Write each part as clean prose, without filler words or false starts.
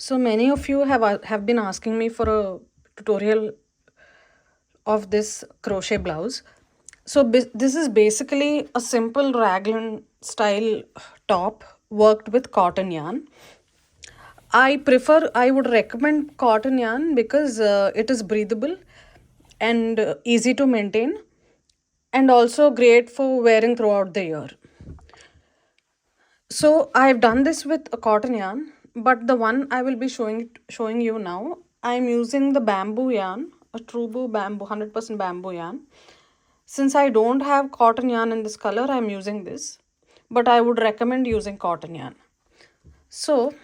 So many of you have been asking me for a tutorial of this crochet blouse. So this is basically a simple raglan style top worked with cotton yarn. I would recommend cotton yarn because it is breathable and easy to maintain, and also great for wearing throughout the year. So I've done this with a cotton yarn, but the one I will be showing you now, I'm using the bamboo yarn, a true bamboo, 100% bamboo yarn. Since I don't have cotton yarn in this color, I'm using this, but I would recommend using cotton yarn. So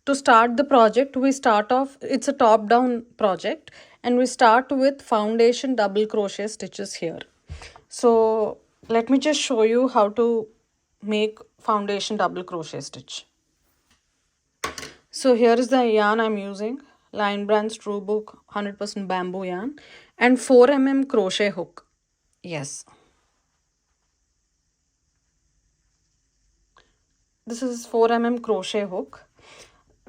to start the project, we start off, it's a top down project, and we start with foundation double crochet stitches here. So let me just show you how to make foundation double crochet stitch. So here is the yarn I'm using, Lion Brand's True Book 100% bamboo yarn, and 4 mm crochet hook. Yes, this is 4 mm crochet hook.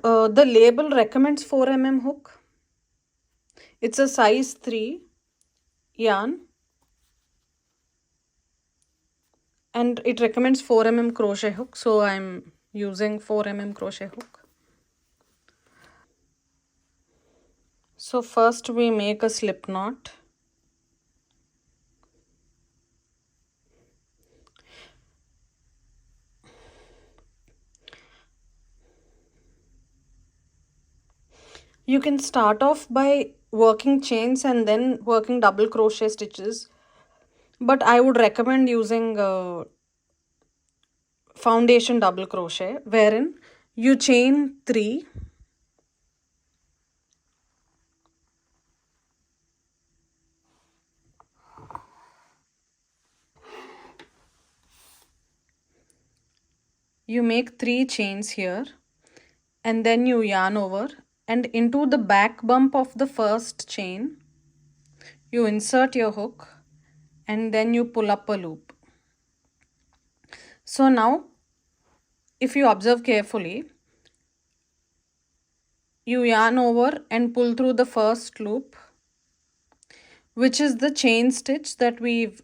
The label recommends 4 mm hook. It's a size 3 yarn, and it recommends 4 mm crochet hook, so I'm using 4 mm crochet hook. So first we make a slip knot. You can start off by working chains and then working double crochet stitches, but I would recommend using foundation double crochet, wherein you chain 3, you make 3 chains here, and then you yarn over, and into the back bump of the first chain you insert your hook, and then you pull up a loop. So now if you observe carefully, you yarn over and pull through the first loop, which is the chain stitch that we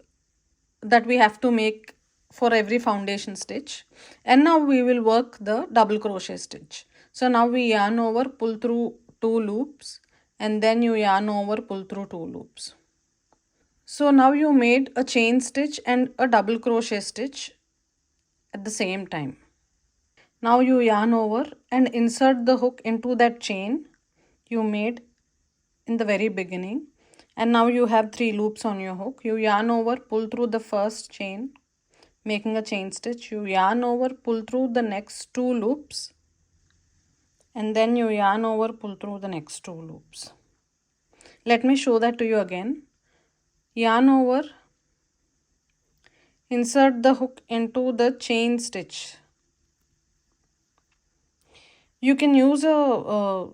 have to make for every foundation stitch. And now we will work the double crochet stitch. So now we yarn over, pull through 2 loops, and then you yarn over, pull through 2 loops. So now you made a chain stitch and a double crochet stitch at the same time. Now you yarn over and insert the hook into that chain you made in the very beginning, and now you have 3 loops on your hook. You yarn over, pull through the first chain, making a chain stitch. You yarn over, pull through the next 2 loops, and then you yarn over, pull through the next 2 loops. Let me show that to you again. Yarn over, insert the hook into the chain stitch. You can use a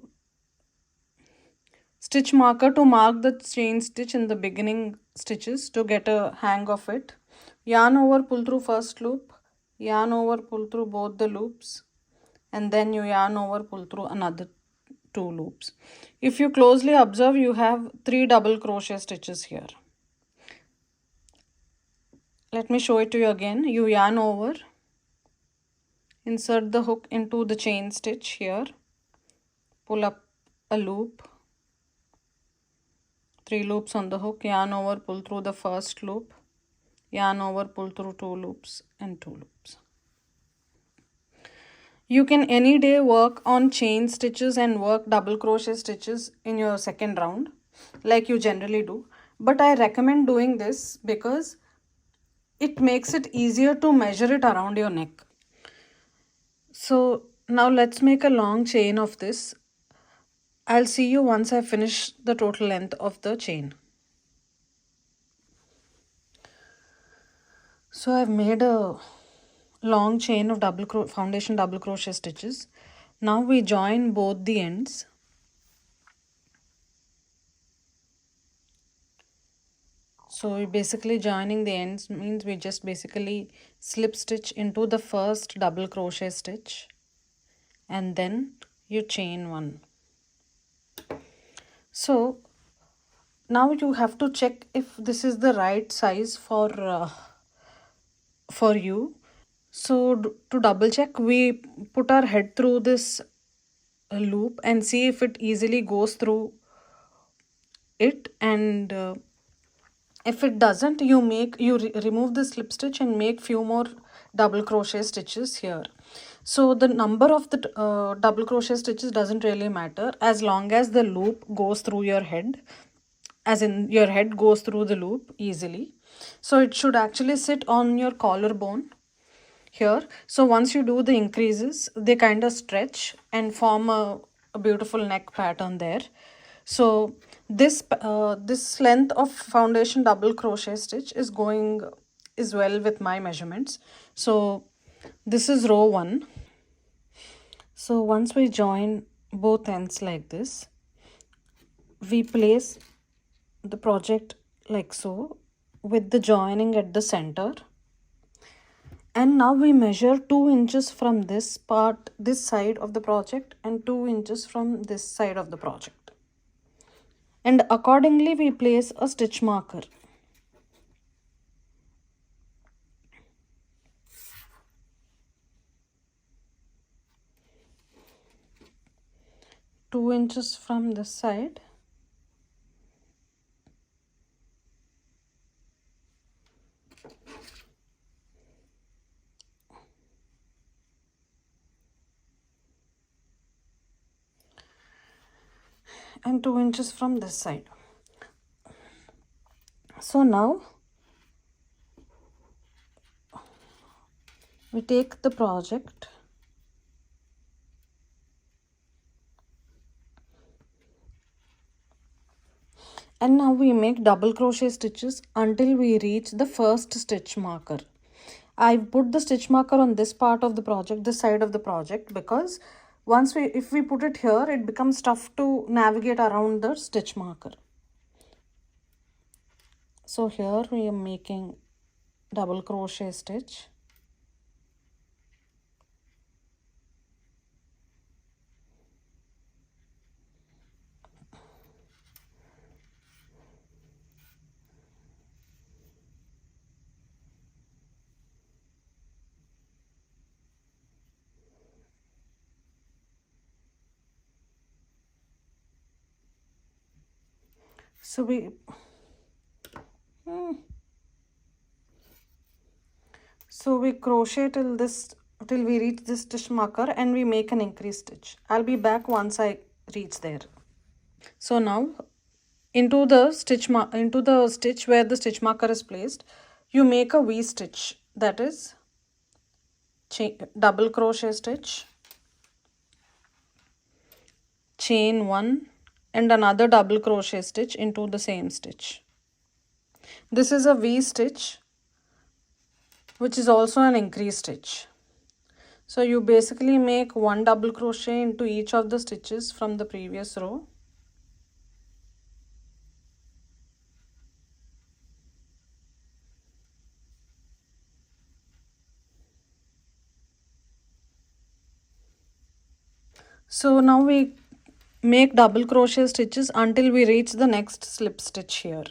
stitch marker to mark the chain stitch in the beginning stitches to get a hang of it. Yarn over, pull through first loop, yarn over, pull through both the loops, and then you yarn over, pull through another 2 loops. If you closely observe, you have 3 double crochet stitches here. Let me show it to you again. You yarn over, insert the hook into the chain stitch here, pull up a loop, 3 loops on the hook, yarn over, pull through the first loop, yarn over, pull through 2 loops and 2 loops. You can any day work on chain stitches and work double crochet stitches in your second round like you generally do, but I recommend doing this because it makes it easier to measure it around your neck. So now let's make a long chain of this. I'll see you once I finish the total length of the chain. So I've made a long chain of foundation double crochet stitches. Now we join both the ends. So basically joining the ends means we just basically slip stitch into the first double crochet stitch, and then you chain 1. So now you have to check if this is the right size for you. So to double check, we put our head through this loop and see if it easily goes through it, and if it doesn't, you remove the slip stitch and make few more double crochet stitches here. So the number of the double crochet stitches doesn't really matter as long as the loop goes through your head, as in your head goes through the loop easily. So it should actually sit on your collarbone here. So once you do the increases, they kind of stretch and form a beautiful neck pattern there. So this length of foundation double crochet stitch is well with my measurements. So this is row 1. So once we join both ends like this, we place the project like so with the joining at the center. And now we measure 2 inches from this side of the project, and 2 inches from this side of the project. And accordingly we place a stitch marker. Two inches from this side. And 2 inches from this side. So now we take the project and now we make double crochet stitches until we reach the first stitch marker. I put the stitch marker on this part of the project, this side of the project, because if we put it here, it becomes tough to navigate around the stitch marker. So here we are making double crochet stitch. So we crochet till we reach this stitch marker, and we make an increase stitch. I'll be back once I reach there. So now into the stitch where the stitch marker is placed, you make a V stitch, that is double crochet stitch, chain 1 and another double crochet stitch into the same stitch. This is a V stitch, which is also an increase stitch. So you basically make 1 double crochet into each of the stitches from the previous row. So now we make double crochet stitches until we reach the next slip stitch here.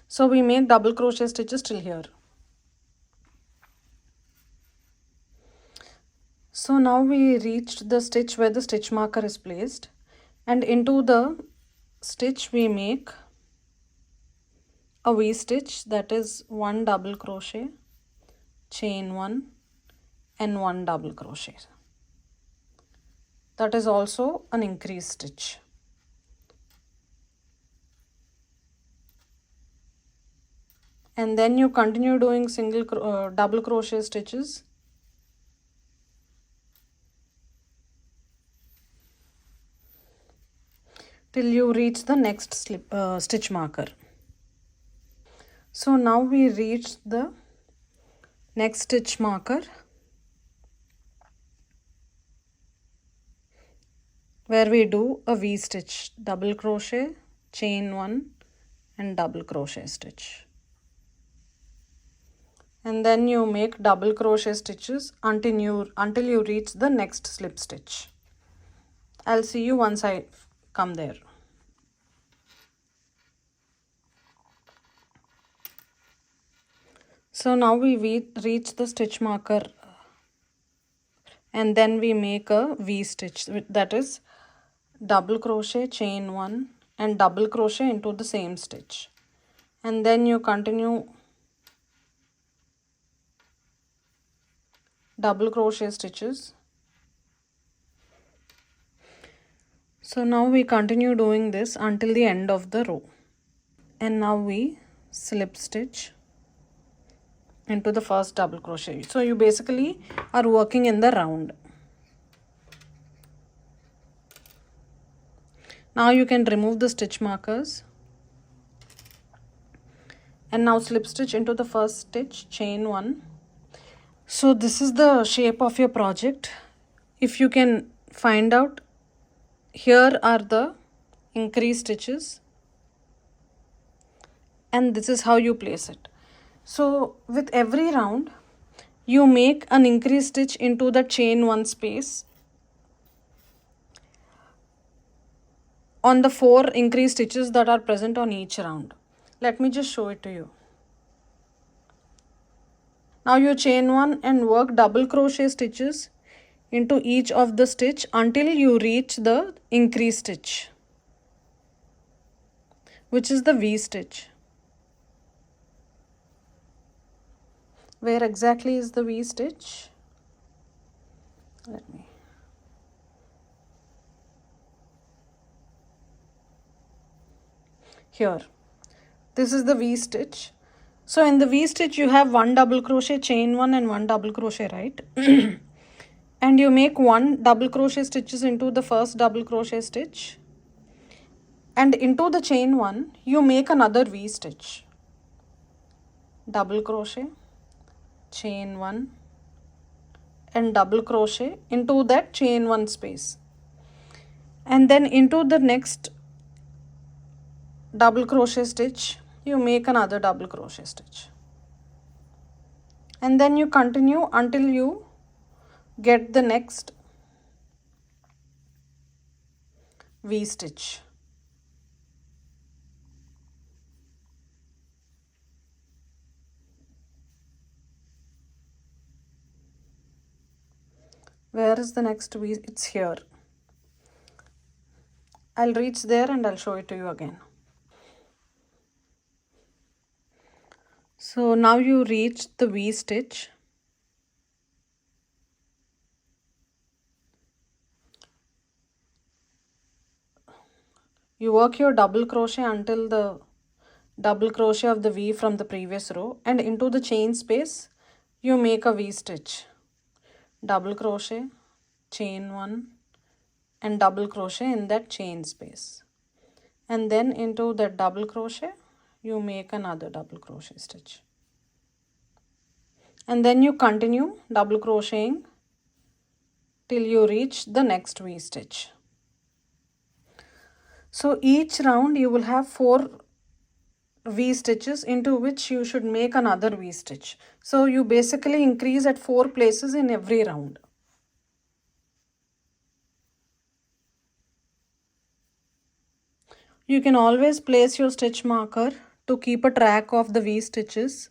So we make double crochet stitches till here. So now we reached the stitch where the stitch marker is placed, and into the stitch we make a V stitch, that is 1 double crochet, chain 1 and 1 double crochet. That is also an increase stitch. And then you continue doing double crochet stitches till you reach the next stitch marker. So now we reach the next stitch marker, where we do a V stitch, double crochet, chain 1 and double crochet stitch. And then you make double crochet stitches until you reach the next slip stitch. I'll see you once I come there. So now we reach the stitch marker, and then we make a V stitch, that is double crochet, chain 1 and double crochet into the same stitch, and then you continue double crochet stitches. So now we continue doing this until the end of the row, and now we slip stitch into the first double crochet. So you basically are working in the round. Now you can remove the stitch markers, and now slip stitch into the first stitch, chain 1. So this is the shape of your project. If you can find out, here are the increase stitches, and this is how you place it. So with every round you make an increase stitch into the chain 1 space on the 4 increase stitches that are present on each round. Let me just show it to you. Now you chain 1 and work double crochet stitches into each of the stitch until you reach the increase stitch, which is the V stitch. Where exactly is the V stitch? Let me. Here. This is the V stitch. So in the V stitch you have 1 double crochet, chain 1 and 1 double crochet, right? And you make 1 double crochet stitches into the first double crochet stitch, and into the chain 1 you make another V stitch, double crochet, chain 1 and double crochet into that chain 1 space, and then into the next double crochet stitch you make another double crochet stitch, and then you continue until you get the next V stitch. Where is the next V? It's here. I'll reach there and I'll show it to you again. So now you reach the V stitch. You work your double crochet until the double crochet of the V from the previous row, and into the chain space you make a V stitch, double crochet, chain 1 and double crochet in that chain space, and then into that double crochet you make another double crochet stitch, and then you continue double crocheting till you reach the next V stitch. So each round you will have 4 V stitches into which you should make another V stitch. So you basically increase at 4 places in every round. You can always place your stitch marker to keep a track of the V stitches,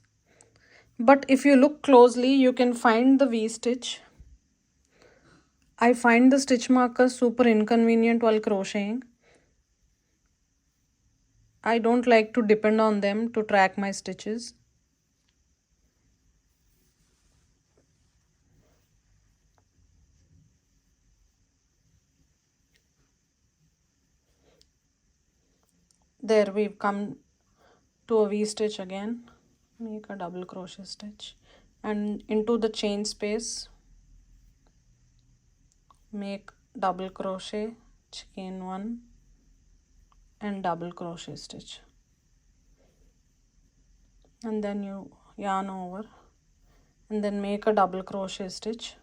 but if you look closely you can find the V stitch. I find the stitch marker super inconvenient while crocheting. I don't like to depend on them to track my stitches. There we've come to a V stitch again. Make a double crochet stitch and into the chain space make double crochet, chain 1 and double crochet stitch, and then you yarn over and then make a double crochet stitch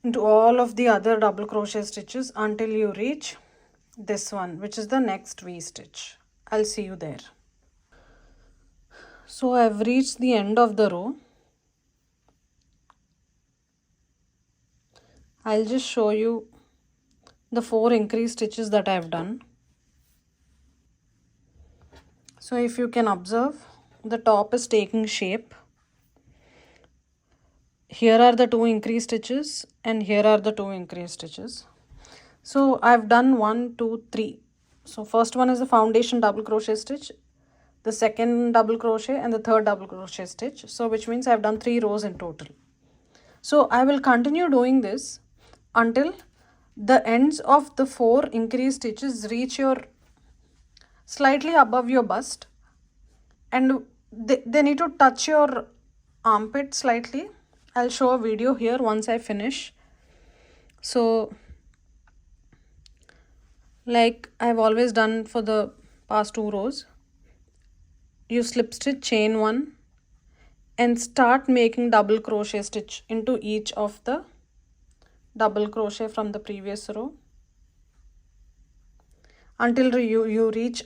into all of the other double crochet stitches until you reach this one, which is the next V stitch. I'll see you there. So I've reached the end of the row. I'll just show you the 4 increased stitches that I've done. So if you can observe, the top is taking shape. Here are the 2 increased stitches and here are the 2 increased stitches. So I've done 1, 2, 3. So first one is the foundation double crochet stitch, the second double crochet and the third double crochet stitch. So which means I've done 3 rows in total. So I will continue doing this until the ends of the 4 increased stitches reach your slightly above your bust, and they need to touch your armpit slightly. I'll show a video here once I finish. So like I've always done for the past 2 rows, you slip stitch, chain 1 and start making double crochet stitch into each of the double crochet from the previous row until you reach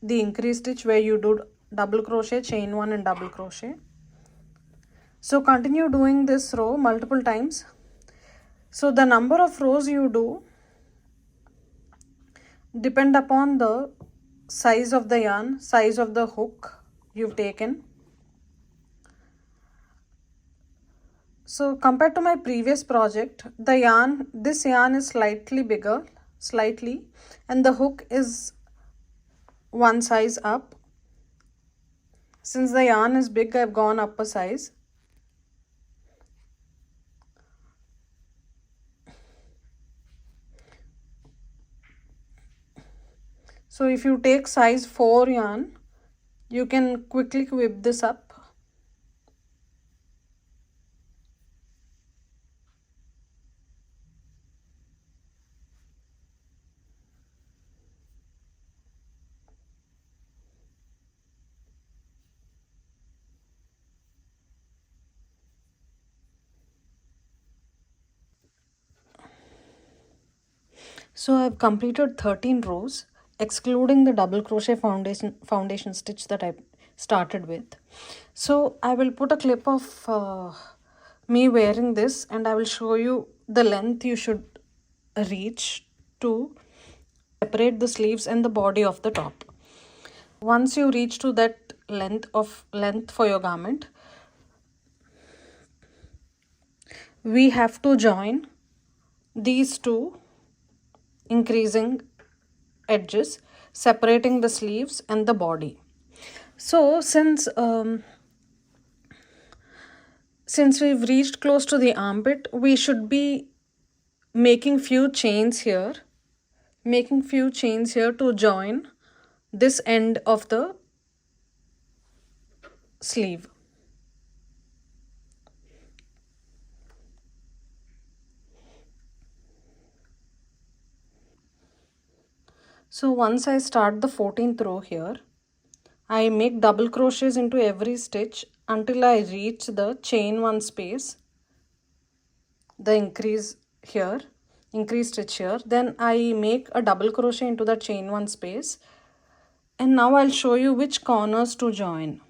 the increased stitch where you do double crochet, chain 1 and double crochet. So continue doing this row multiple times. So the number of rows you do depend upon the size of the yarn, size of the hook you've taken. So compared to my previous project, this yarn is slightly bigger, and the hook is one size up. Since the yarn is big, I've gone up a size. So if you take size 4 yarn, you can quickly whip this up. So I've completed 13 rows excluding the double crochet foundation stitch that I started with. So I will put a clip of me wearing this and I will show you the length you should reach to separate the sleeves and the body of the top. Once you reach to that length for your garment, we have to join these two increasing edges, separating the sleeves and the body. So since we've reached close to the armpit, we should be making few chains here to join this end of the sleeve. So once I start the 14th row here, I make double crochets into every stitch until I reach the chain 1 space, the increased stitch here. Then I make a double crochet into the chain 1 space, and now I'll show you which corners to join.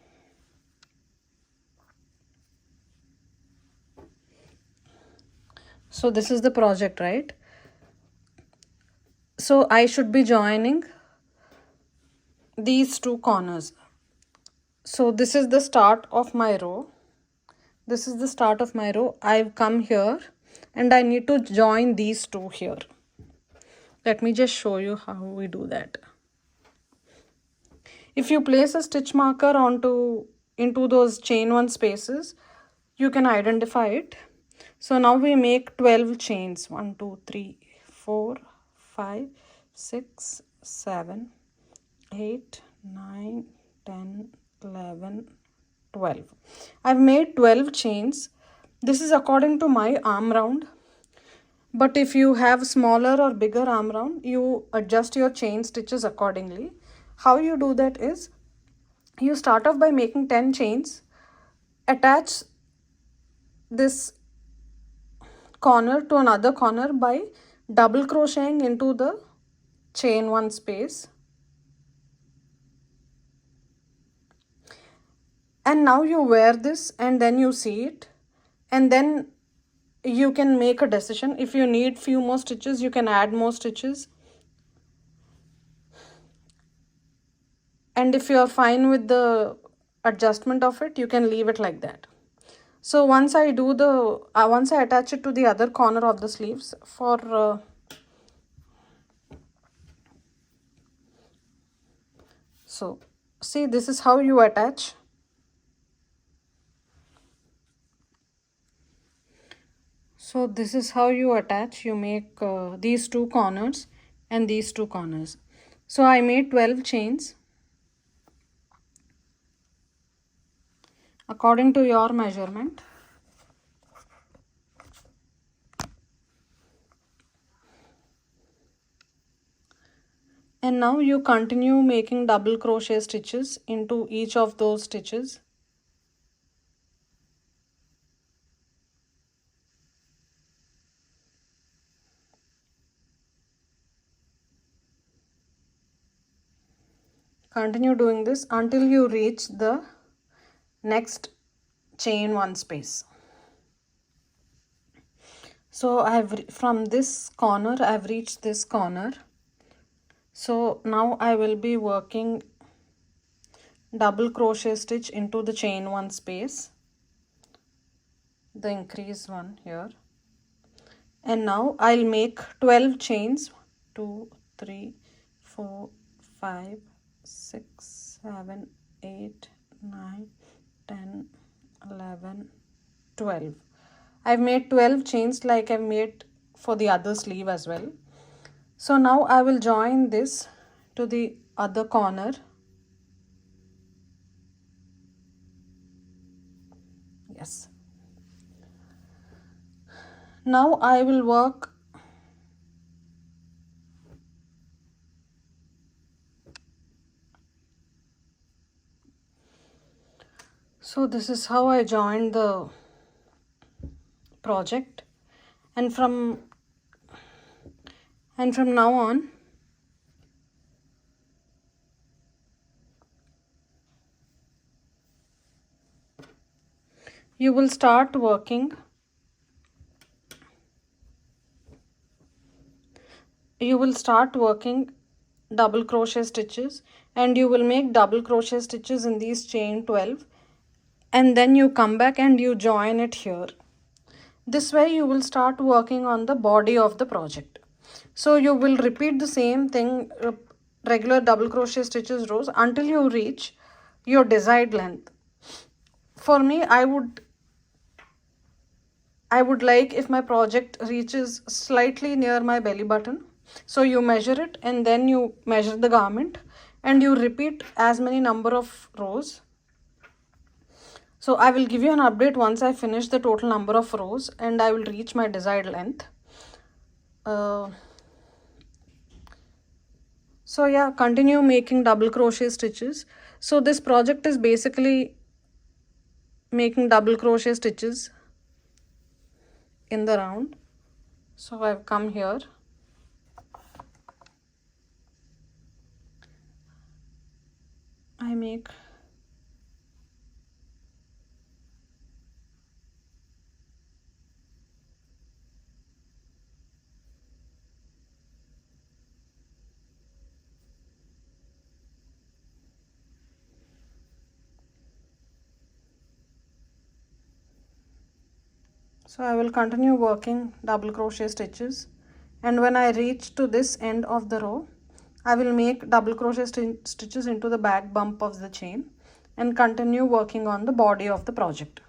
So this is the project, right? So I should be joining these two corners. So this is the start of my row. I've come here and I need to join these two here. Let me just show you how we do that. If you place a stitch marker into those chain 1 spaces, you can identify it. So now we make 12 chains. 1, 2, 3, 4, 5, 6, 7, 8, 9, 10, 11, 12. I've made 12 chains. This is according to my arm round. But if you have smaller or bigger arm round, you adjust your chain stitches accordingly. How you do that is, you start off by making 10 chains, attach this corner to another corner by double crocheting into the chain 1 space, and now you wear this and then you see it, and then you can make a decision. If you need few more stitches, you can add more stitches. And if you are fine with the adjustment of it, you can leave it like that. So once I do the, once I attach it to the other corner of the sleeves for so see, this is how you attach. So this is how you attach. You make these two corners and these two corners. So I made 12 chains according to your measurement. And now you continue making double crochet stitches into each of those stitches. Continue doing this until you reach the next chain one space. So from this corner I've reached this corner. So now I will be working double crochet stitch into the chain one space, the increase one here, and now I'll make 12 chains. 2 3 4 5 6 7 8 9 10 11 12. I've made 12 chains like I've made for the other sleeve as well. So now I will join this to the other corner. Yes. Now I will work so this is how I joined the project, and from now on you will start working double crochet stitches, and you will make double crochet stitches in these chain 12, and then you come back and you join it here. This way you will start working on the body of the project. So you will repeat the same thing, regular double crochet stitches rows, until you reach your desired length. For me, I would like if my project reaches slightly near my belly button. So you measure it and then you measure the garment and you repeat as many number of rows. So I will give you an update once I finish the total number of rows and I will reach my desired length. So yeah, continue making double crochet stitches. So this project is basically making double crochet stitches in the round. So I've come here. I make so I will continue working double crochet stitches, and when I reach to this end of the row, I will make double crochet stitches into the back bump of the chain and continue working on the body of the project.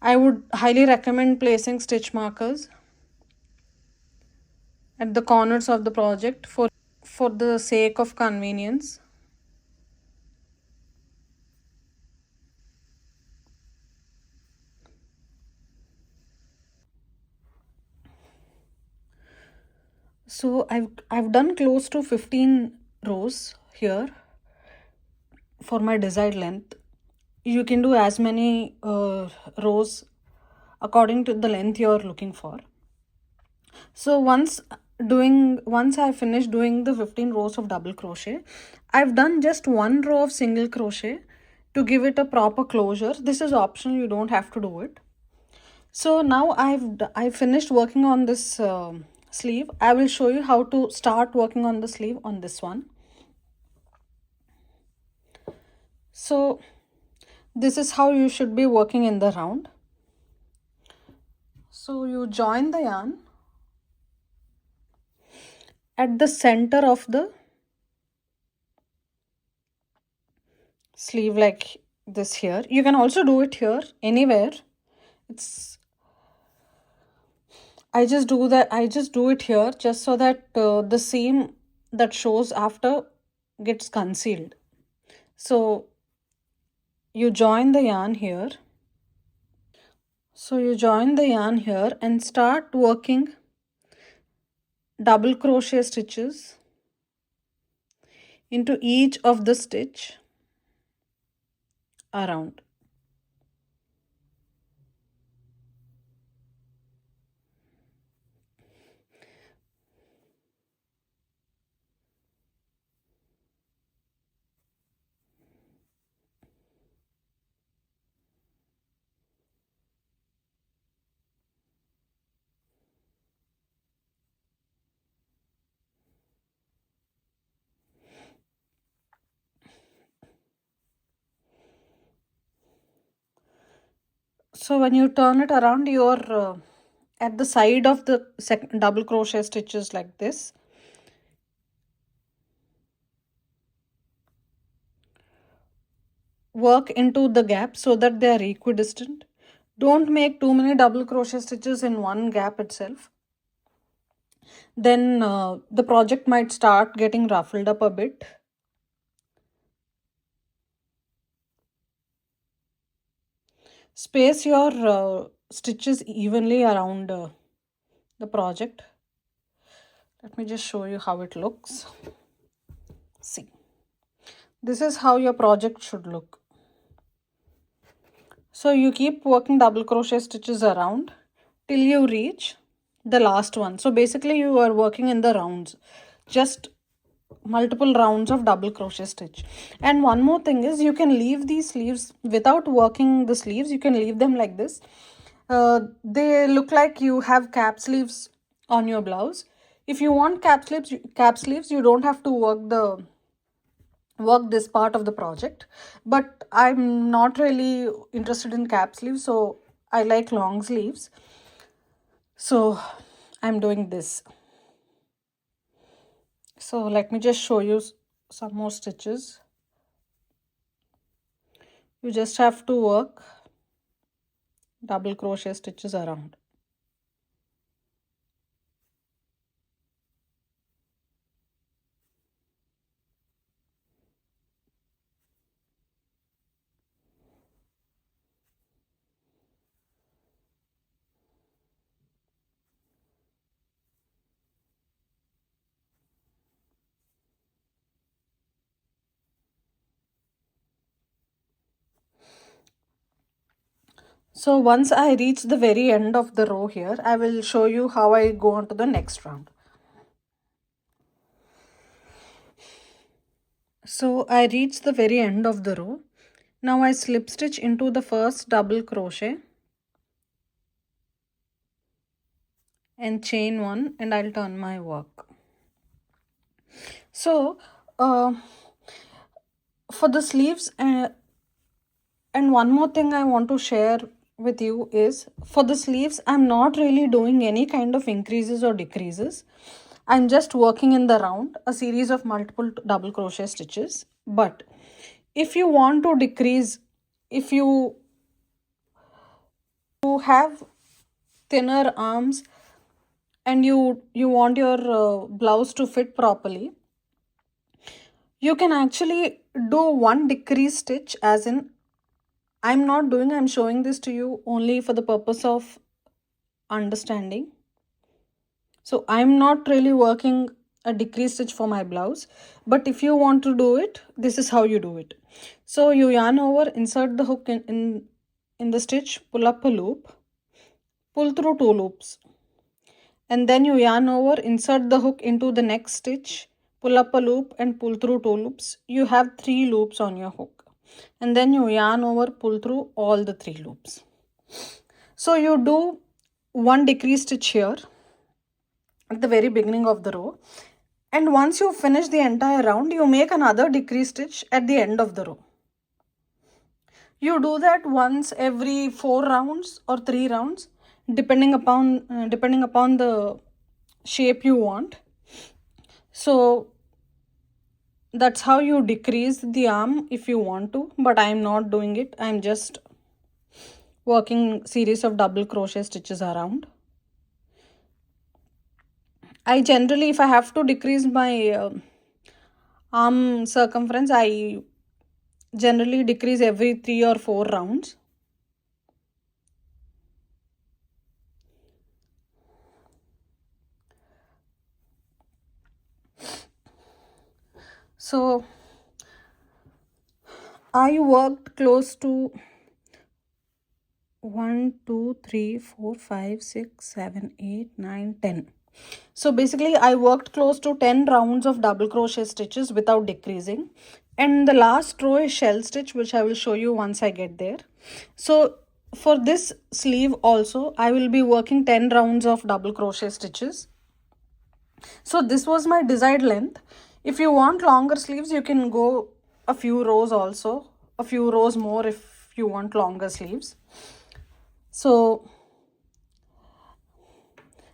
I would highly recommend placing stitch markers at the corners of the project for the sake of convenience. So I've done close to 15 rows here for my desired length. You can do as many rows according to the length you're looking for. So once I finish doing the 15 rows of double crochet, I've done just one row of single crochet to give it a proper closure. This is optional, you don't have to do it. So now I've finished working on this sleeve. I will show you how to start working on the sleeve on this one. So this is how you should be working in the round. So you join the yarn at the center of the sleeve like this here. You can also do it here, anywhere. I just do it here just so that the seam that shows after gets concealed. So you join the yarn here. So you join the yarn here and start working double crochet stitches into each of the stitch around. So when you turn it around, you're at the side of the double crochet stitches like this. Work into the gap so that they are equidistant. Don't make too many double crochet stitches in one gap itself. Then the project might start getting ruffled up a bit. Space your stitches evenly around the project. Let me just show you how it looks. See, this is how your project should look. So you keep working double crochet stitches around till you reach the last one. So basically you are working in the rounds, just multiple rounds of double crochet stitch. And one more thing is, you can leave these sleeves without working the sleeves. You can leave them like this. They look like you have cap sleeves on your blouse. If you want cap sleeves, you don't have to work this part of the project, but I'm not really interested in cap sleeves, so I like long sleeves, so I'm doing this. So let me just show you some more stitches. You just have to work double crochet stitches around. So once I reach the very end of the row here, I will show you how I go on to the next round. So I reach the very end of the row. Now I slip stitch into the first double crochet and chain one, and I'll turn my work. So for the sleeves, and one more thing I want to share with you is, for the sleeves I'm not really doing any kind of increases or decreases. I'm just working in the round a series of multiple double crochet stitches. But if you want to decrease, if you have thinner arms and you want your blouse to fit properly, you can actually do one decrease stitch, as in I'm showing this to you only for the purpose of understanding. So I'm not really working a decrease stitch for my blouse, but if you want to do it, this is how you do it. So you yarn over, insert the hook in the stitch, pull up a loop, pull through 2 loops, and then you yarn over, insert the hook into the next stitch, pull up a loop and pull through 2 loops. You have 3 loops on your hook, and then you yarn over, pull through all the 3 loops. So you do one decrease stitch here at the very beginning of the row, and once you finish the entire round, you make another decrease stitch at the end of the row. You do that once every 4 rounds or 3 rounds, depending upon the shape you want. So that's how you decrease the arm if you want to, but I'm not doing it. I'm just working series of double crochet stitches around. I generally, if I have to decrease my arm circumference, I generally decrease every 3 or 4 rounds. So I worked close to 1, 2, 3, 4, 5, 6, 7, 8, 9, 10. So basically I worked close to 10 rounds of double crochet stitches without decreasing. And the last row is shell stitch, which I will show you once I get there. So for this sleeve also, I will be working 10 rounds of double crochet stitches. So this was my desired length. If you want longer sleeves, you can go a few rows also, a few rows more if you want longer sleeves. So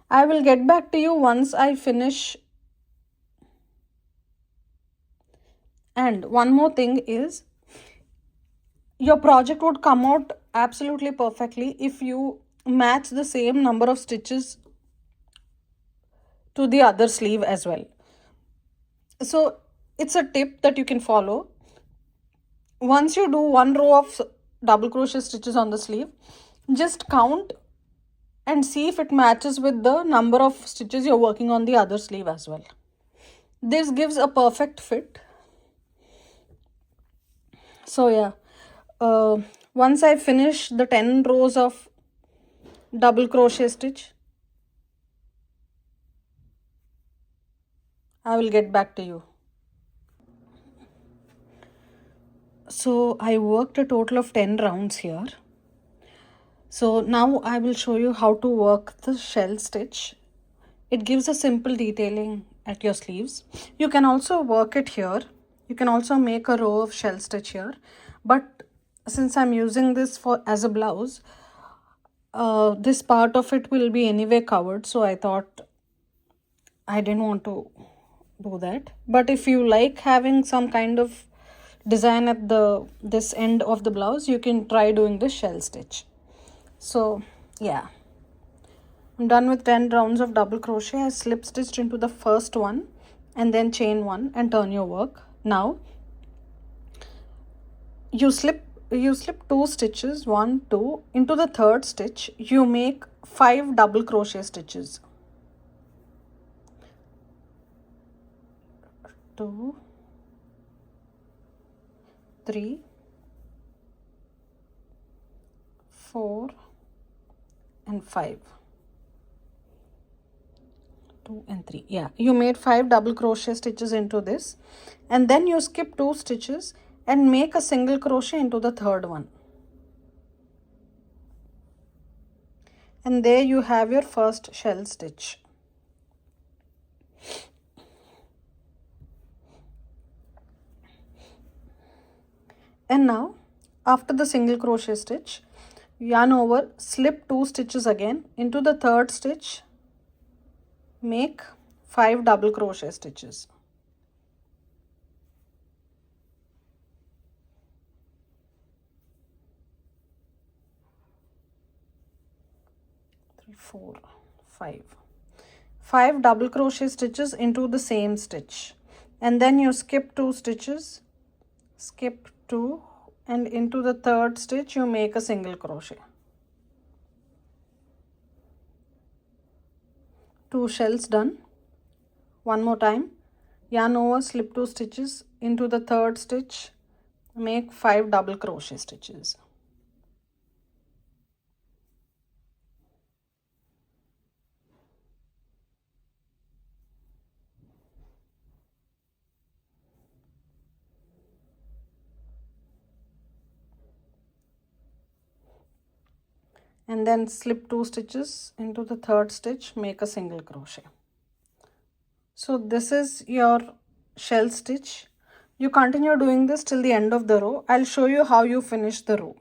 I will get back to you once I finish. And one more thing is, your project would come out absolutely perfectly if you match the same number of stitches to the other sleeve as well. So it's a tip that you can follow. Once you do one row of double crochet stitches on the sleeve, just count and see if it matches with the number of stitches you're working on the other sleeve as well. This gives a perfect fit. So yeah, once I finish the 10 rows of double crochet stitch, I will get back to you. So I worked a total of 10 rounds here. So now I will show you how to work the shell stitch. It gives a simple detailing at your sleeves. You can also work it here. You can also make a row of shell stitch here. But since I'm using this for as a blouse, this part of it will be anyway covered. So I thought I didn't want to do that. But if you like having some kind of design at this end of the blouse, you can try doing the shell stitch. So yeah, I'm done with 10 rounds of double crochet. I slip stitched into the first one and then chain one and turn your work. Now you slip 2 stitches, 1, 2, into the third stitch. You make 5 double crochet stitches. 2, 3, 4 and 5. 2 and 3. Yeah, you made 5 double crochet stitches into this, and then you skip 2 stitches and make a single crochet into the third one. And there you have your first shell stitch. And now after the single crochet stitch, yarn over, slip 2 stitches again into the third stitch, make 5 double crochet stitches. 3, 4, 5. 5 double crochet stitches into the same stitch, and then you skip 2 stitches, skip 2, and into the third stitch you make a single crochet. 2 shells done. One more time, yarn over, slip 2 stitches into the third stitch, make 5 double crochet stitches. and then slip 2 stitches into the third stitch, make a single crochet. So this is your shell stitch. You continue doing this till the end of the row. I'll show you how you finish the row.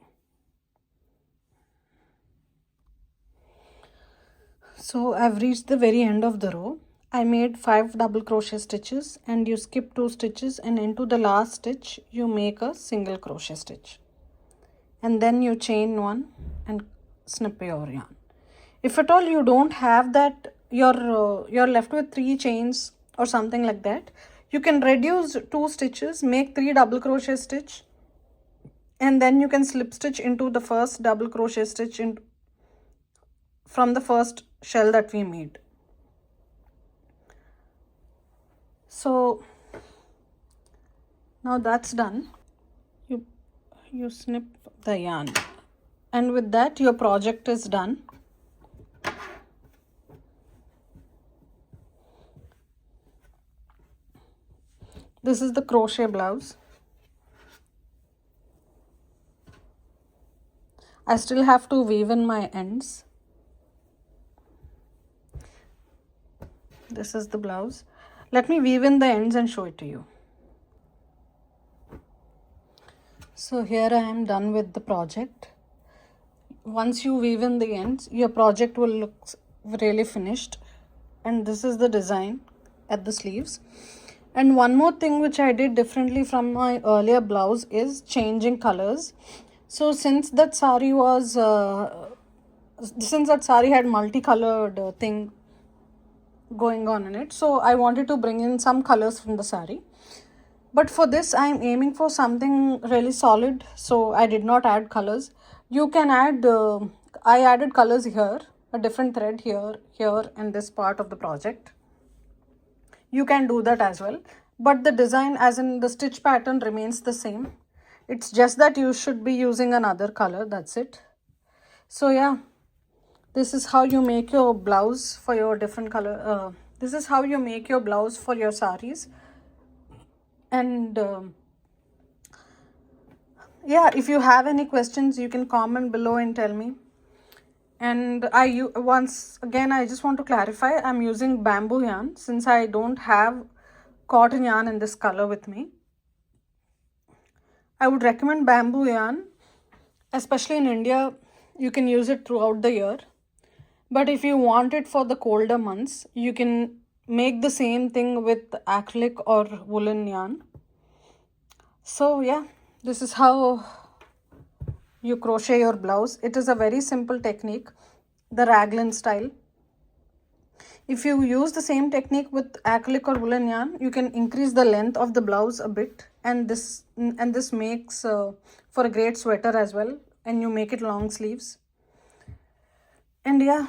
So I've reached the very end of the row. I made 5 double crochet stitches, and you skip 2 stitches, and into the last stitch you make a single crochet stitch, and then you chain 1 and snip your yarn. If at all you don't have that, you're left with 3 chains or something like that, you can reduce 2 stitches, make 3 double crochet stitch, and then you can slip stitch into the first double crochet stitch from the first shell that we made. So now that's done. You snip the yarn, and with that your project is done. This is the crochet blouse. I still have to weave in my ends. This is the blouse. Let me weave in the ends and show it to you. So here I am done with the project. Once you weave in the ends, your project will look really finished. And this is the design at the sleeves. And one more thing which I did differently from my earlier blouse is changing colors. So since that sari had multicolored thing going on in it, so I wanted to bring in some colors from the sari. But for this I am aiming for something really solid, so I did not add colors. You can add, I added colors here, a different thread here, and this part of the project. You can do that as well, but the design, as in the stitch pattern, remains the same. It's just that you should be using another color, that's it. So yeah, this is how you make your blouse for your different color. This is how you make your blouse for your saris. And yeah, if you have any questions, you can comment below and tell me. And once again, I just want to clarify, I'm using bamboo yarn since I don't have cotton yarn in this color with me. I would recommend bamboo yarn, especially in India. You can use it throughout the year. But if you want it for the colder months, you can make the same thing with acrylic or woolen yarn. So yeah, this is how you crochet your blouse. It is a very simple technique, the raglan style. If you use the same technique with acrylic or woolen yarn, you can increase the length of the blouse a bit, and this makes for a great sweater as well, and you make it long sleeves. And yeah,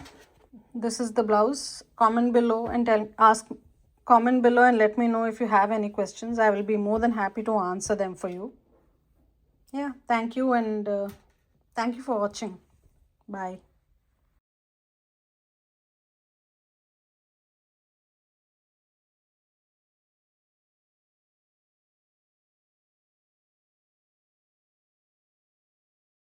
this is the blouse. Comment below and let me know if you have any questions. I will be more than happy to answer them for you. Yeah, thank you, and thank you for watching. Bye.